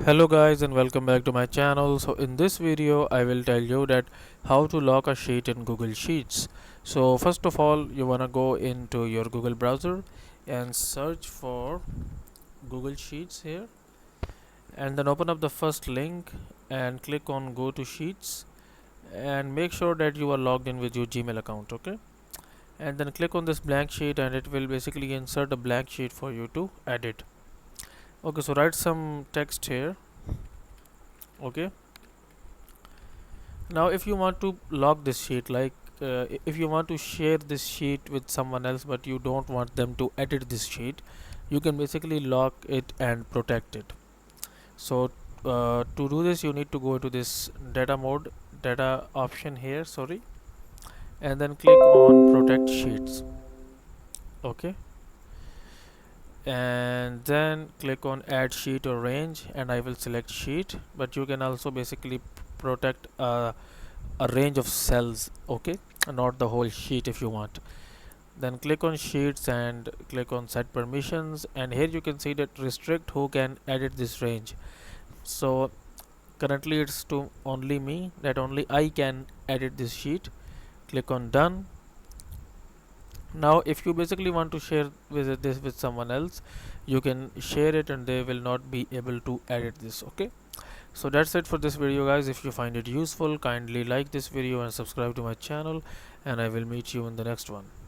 Hello guys and welcome back to my channel. So in this video I will tell you that how to lock a sheet in Google Sheets. So first of all you wanna go into your Google browser and search for Google Sheets here, and then open up the first link and click on go to Sheets, and make sure that you are logged in with your Gmail account. Okay, and then click on this blank sheet and it will basically insert a blank sheet for you to edit. Okay, so write some text here. Okay, now if you want to lock this sheet, like if you want to share this sheet with someone else but you don't want them to edit this sheet, you can basically lock it and protect it. So to do this you need to go to this data option here, sorry, and then click on protect sheets. Okay, and then click on add sheet or range, and I will select sheet, but you can also basically protect a range of cells. Okay, not the whole sheet if you want. Then click on sheets and click on set permissions, and here you can see that restrict who can edit this range. So currently it's to only me, that only I can edit this sheet. Click on done. Now if you basically want to share with this with someone else, you can share it and they will not be able to edit this. Okay, so that's it for this video guys. If you find it useful, kindly like this video and subscribe to my channel, and I will meet you in the next one.